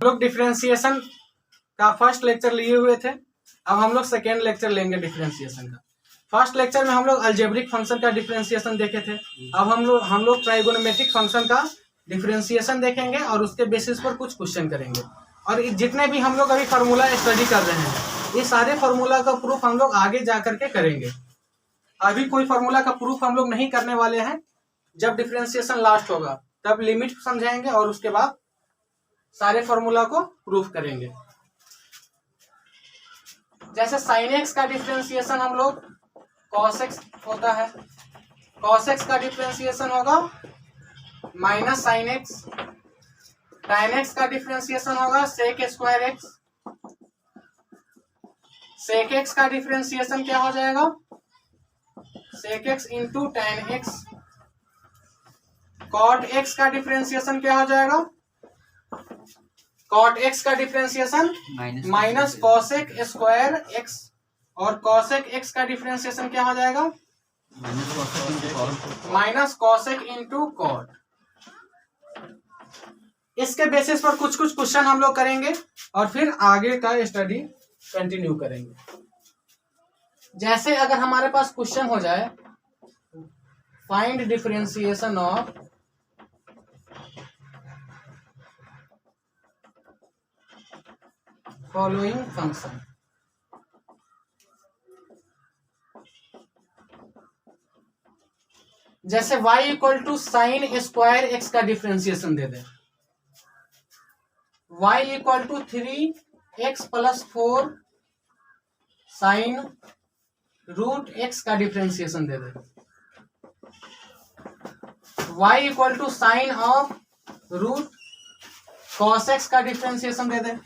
लोग डिफरेंशिएशन का first lecture लिए हुए थे। अब हम लोग सेकेंड लेक्चर लेंगे डिफरेंशिएशन का। फर्स्ट लेक्चर में हम लोग अलजेब्रिक फंक्शन का डिफरेंशिएशन देखे थे। अब हम लोग ट्राइगोनोमेट्रिक फंक्शन का डिफरेंशिएशन देखेंगे और उसके बेसिस पर कुछ क्वेश्चन करेंगे। और जितने भी हम लोग अभी फार्मूला स्टडी कर रहे हैं, ये सारे फार्मूला का प्रूफ हम लोग आगे जा करके करेंगे। अभी कोई फार्मूला का प्रूफ हम लोग नहीं करने वाले हैं। जब डिफरेंशिएशन लास्ट होगा तब लिमिट समझाएंगे और उसके बाद सारे फार्मूला को प्रूफ करेंगे। जैसे साइन एक्स का डिफरेंशिएशन हम लोग कॉस एक्स होता है, कॉस एक्स का डिफरेंशिएशन होगा minus sine x, tan x का डिफरेंशिएशन होगा sec square x, sec x का डिफरेंशिएशन क्या हो जाएगा sec x into tan x, cot x का डिफरेंशिएशन क्या हो जाएगा कॉट एक्स का differentiation minus cosec square x, और कॉसेक एक्स का डिफरेंशिएशन क्या हो जाएगा माइनस कॉसेक इंटू कॉट। इसके बेसिस पर कुछ कुछ क्वेश्चन हम लोग करेंगे और फिर आगे का स्टडी कंटिन्यू करेंगे। जैसे अगर हमारे पास क्वेश्चन हो जाए find differentiation of following function, जैसे y equal to sine square x का डिफरेंशिएशन दे दे, y equal to 3x plus 4 sine root x का डिफरेंशिएशन दे दे, y equal to sine of root cos x का डिफरेंशिएशन दे दे,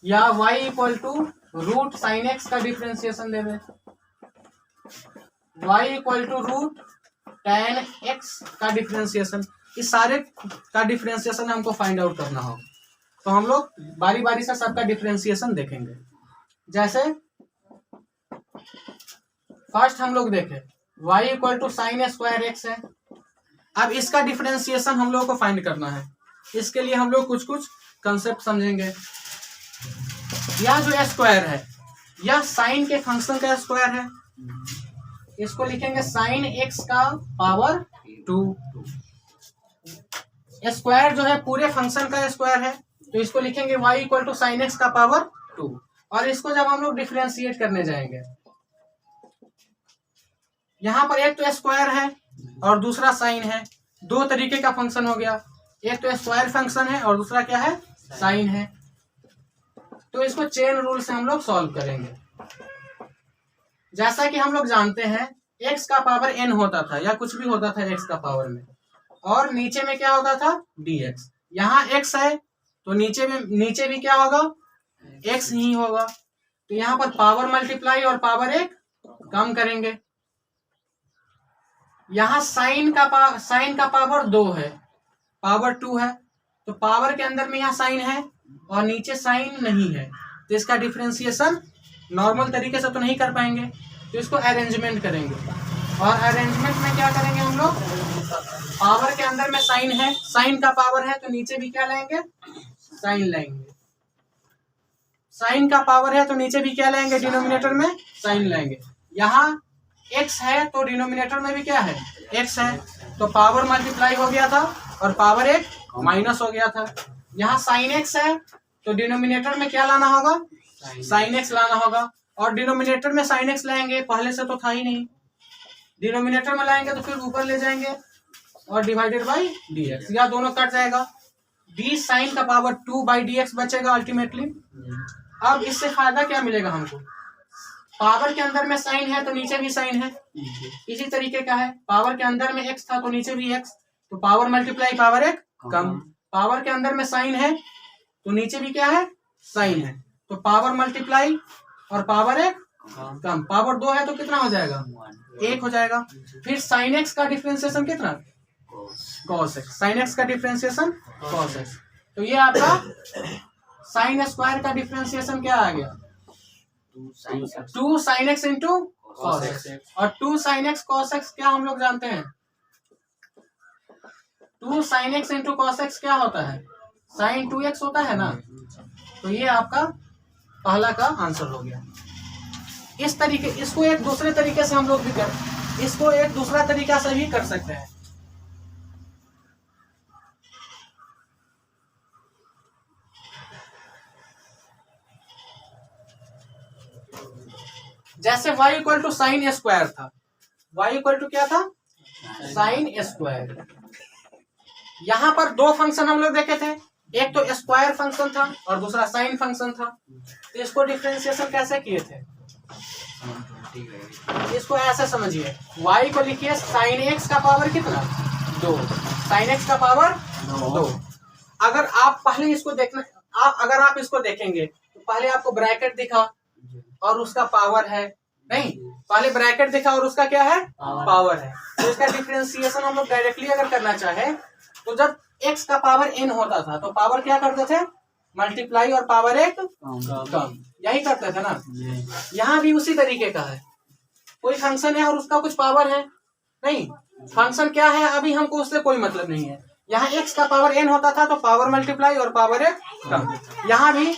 या y equal to root sine x का डिफरेंशिएशन दे दे, y equal to root tan x का डिफरेंशिएशन। इस सारे का डिफरेंशिएशन हमको फाइंड आउट करना हो तो हम लोग बारी बारी से सबका डिफरेंशिएशन देखेंगे। जैसे फर्स्ट हम लोग देखें y equal to sine square x है। अब इसका डिफरेंशिएशन हम लोग को फाइंड करना है। इसके लिए हम लोग कुछ कुछ कंसेप्ट समझेंगे। यह जो स्क्वायर है यह साइन के फंक्शन का स्क्वायर है, इसको लिखेंगे साइन एक्स का पावर 2। स्क्वायर जो है पूरे फंक्शन का स्क्वायर है तो इसको लिखेंगे y equal to sine x का पावर 2। और इसको जब हम लोग डिफरेंशिएट करने जाएंगे, यहां पर एक तो स्क्वायर है और दूसरा साइन है, दो तरीके का फंक्शन हो गया। एक तो स्क्वायर फंक्शन है और दूसरा क्या है साइन है। तो इसको चेन रूल से हम लोग सॉल्व करेंगे। जैसा कि हम लोग जानते हैं x का पावर n होता था या कुछ भी होता था x का पावर में, और नीचे में क्या होता था dx। यहाँ x है तो नीचे भी क्या होगा x ही होगा। तो यहाँ पर पावर मल्टीप्लाई और पावर एक कम करेंगे। यहाँ साइन का पावर 2 है, पावर 2 है, तो पावर के अंदर में यहाँ साइन है और नीचे साइन नहीं है, तो इसका डिफरेंशिएशन नॉर्मल तरीके से तो नहीं कर पाएंगे, तो इसको अरेंजमेंट करेंगे। और अरेंजमेंट में क्या करेंगे हम लोग, पावर के अंदर में साइन है, साइन का पावर है तो नीचे भी क्या लाएंगे साइन लाएंगे, साइन का पावर है तो नीचे भी क्या लाएंगे डिनोमिनेटर में साइन लाएंगे। यहाँ x है तो डिनोमिनेटर में भी क्या है x है, तो पावर मल्टीप्लाई हो गया था और पावर एक माइनस हो गया था। यहाँ साइन x है तो डिनोमिनेटर में क्या लाना होगा साइन x लाना होगा, और डिनोमिनेटर में साइन x लाएंगे, पहले से तो था ही नहीं, डिनोमिनेटर में लाएंगे तो फिर ऊपर ले जाएंगे और डिवाइडेड बाई dx, या दोनों कट जाएगा, d साइन का पावर 2 बाई dx बचेगा अल्टीमेटली। अब इससे फायदा क्या मिलेगा हमको, पावर के अंदर में साइन है तो नीचे भी साइन है, इसी तरीके का है, पावर के अंदर में x था तो नीचे भी x, तो पावर मल्टीप्लाई पावर एक कम, पावर के अंदर में साइन है तो नीचे भी क्या है साइन है, तो पावर मल्टीप्लाई और पावर एक कम, पावर 2 है तो कितना हो जाएगा 1 हो जाएगा। फिर साइन एक्स का डिफरेंशिएशन कितना कॉस एक्स, साइन एक्स का डिफरेंशिएशन कॉस एक्स, तो ये आपका साइन स्क्वायर का डिफरेंशिएशन क्या आ गया 2 sine x into cos x, और 2 साइन एक्स कॉस एक्स क्या हम लोग जानते हैं 2 sine x into cos x क्या होता है साइन 2x होता है ना, तो ये आपका पहला का आंसर हो गया। इस तरीके, इसको एक दूसरे तरीके से हम लोग भी इसको एक दूसरा तरीका से भी कर सकते हैं। जैसे y equal to sine square था, y इक्वल टू क्या था, साइन स्क्वायर। यहाँ पर दो फंक्शन हम लोग देखे थे, एक तो स्क्वायर फंक्शन था और दूसरा साइन फंक्शन था। तो इसको डिफरेंशिएशन कैसे किए थे, इसको ऐसे समझिए, y को लिखिए साइन x का पावर कितना, 2, साइन x का पावर 2। अगर आप पहले इसको देखना, अगर आप इसको देखेंगे तो पहले आपको ब्रैकेट दिखा और उसका पावर है, नहीं, पहले ब्रैकेट दिखा और उसका क्या है, पावर है। तो इसका डिफरेंशिएशन हम लोग डायरेक्टली अगर करना चाहे तो जब x का पावर n होता था तो पावर क्या करते थे, मल्टीप्लाई और पावर एक कम, यही करते थे ना। यहाँ भी उसी तरीके का है, कोई फंक्शन है और उसका कुछ पावर है, नहीं, फंक्शन क्या है अभी हमको उससे कोई मतलब नहीं है। यहाँ x का पावर n होता था तो पावर मल्टीप्लाई और पावर एक कम। यहाँ भी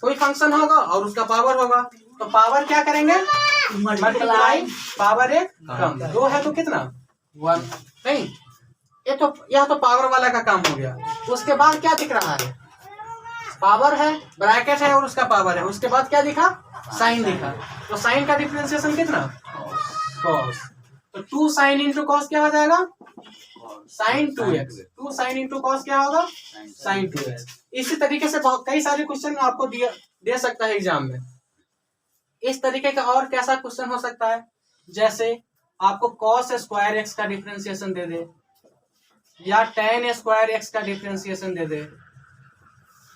कोई फंक्शन होगा और उसका पावर होगा, तो पावर क्या करेंगे, मल्टीप्लाई पावर एक कम। 2 है तो कितना, 1, नहीं, यह तो पावर वाला का काम हो गया। उसके बाद क्या दिख रहा है, पावर है, ब्रैकेट है और उसका पावर है। उसके बाद क्या दिखा, साइन दिखा। तो साइन का डिफरेंशिएशन कितना, कॉस। तो 2 साइन इंटू कॉस क्या हो जाएगा, sign 2x। 2 sine into cos क्या होगा, साइन 2x। इसी तरीके से बहुत कई सारे क्वेश्चन आपको दे सकता है एग्जाम में। इस तरीके का और कैसा क्वेश्चन हो सकता है, जैसे आपको कॉस स्क्वायर एक्स का डिफरेंशिएशन दे दे, या टेन स्क्वायर एक्स का डिफरेंशिएशन दे दे,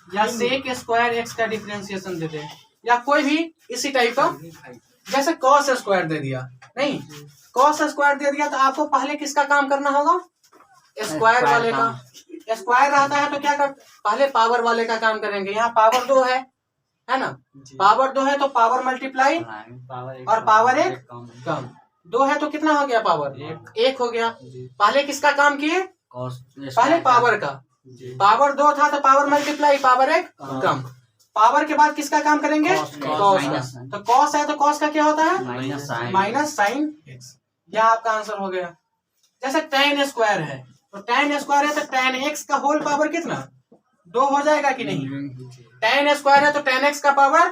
या सेक स्क्वायर एक्स का डिफरेंशिएशन दे दे, या कोई भी इसी टाइप का। जैसे कॉस स्क्वायर दे दिया, नहीं, कॉस स्क्वायर दे दिया तो आपको पहले किसका काम करना होगा, स्क्वायर वाले का। स्क्वायर रहता है तो क्या कर, पहले पावर वाले का काम करेंगे। यहाँ पावर 2 है ना, पावर 2 है तो पावर मल्टीप्लाई और पावर एक कम। 2 है तो कितना हो गया, पावर 1 हो गया। पहले किसका काम किए, पहले पावर का। पावर 2 था तो पावर मल्टीप्लाई पावर एक कम। पावर के बाद किसका काम करेंगे, कॉस का। तो कॉस है तो कॉस का क्या होता है, माइनस साइन एक्स। यह आपका आंसर हो गया। जैसे टेन स्क्वायर है तो टेन स्क्वायर है तो टेन एक्स का होल पावर कितना, 2 हो जाएगा कि नहीं। टेन स्क्वायर है तो टेन एक्स का पावर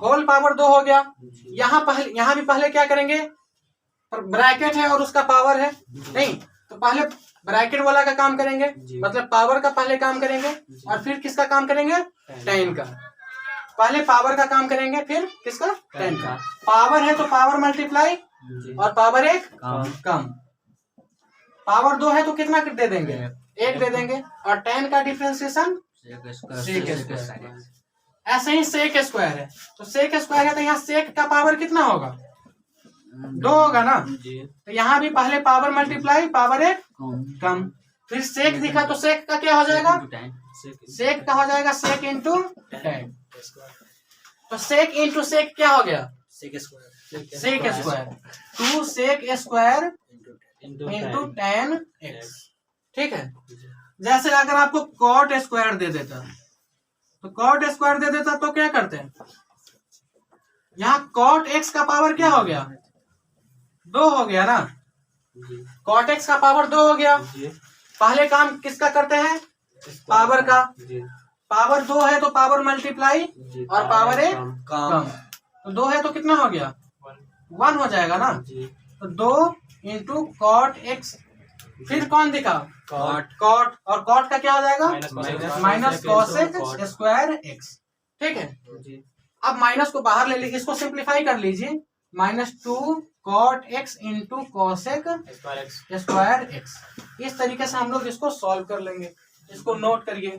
होल पावर 2 हो गया। यहाँ भी पहले क्या करेंगे, ब्रैकेट है और उसका पावर है, नहीं, तो पहले ब्रैकेट वाला का काम करेंगे, मतलब पावर का पहले काम करेंगे और फिर किसका काम करेंगे, टेन का। पहले पावर का काम करेंगे फिर किसका, टेन का। पावर है तो पावर मल्टीप्लाई और पावर एक कम। पावर 2 है तो कितना दे देंगे, 1 दे देंगे। और टेन का डिफरेंशिएशन सेक स्क्वायर। ऐसे ही सेक स्क्वायर है तो सेक स्क्वायर है तो यहाँ सेक का पावर कितना होगा, 2 होगा ना। तो यहाँ भी पहले पावर मल्टीप्लाई पावर एक कम, फिर सेक दिखा तो सेक का क्या हो जाएगा, सेक का हो जाएगा सेक इंटू टेन। तो सेक इंटू सेक क्या हो गया, sec square. 2 sec square into tan x, ठीक है। जैसे अगर आपको कॉट स्क्वायर दे देता तो कॉट स्क्वायर दे देता तो क्या करते हैं, यहाँ कॉट एक्स का पावर क्या हो गया, 2 हो गया ना। कॉट एक्स का पावर 2 हो गया। पहले काम किसका करते हैं, पावर का। पावर 2 है तो पावर मल्टीप्लाई और पावर एक कम। तो 2 है तो कितना हो गया, 1 हो जाएगा ना। तो 2 इंटू कॉट एक्स, फिर कौन दिखा, कॉट और कॉट का क्या हो जाएगा, माइनस कॉसेक स्क्वायर एक्स, ठीक है। अब माइनस को बाहर ले लीजिए, इसको सिंप्लीफाई कर लीजिए, -2 cot x into cosec square x. इस तरीके से हम लोग इसको सॉल्व कर लेंगे। इसको नोट करिए।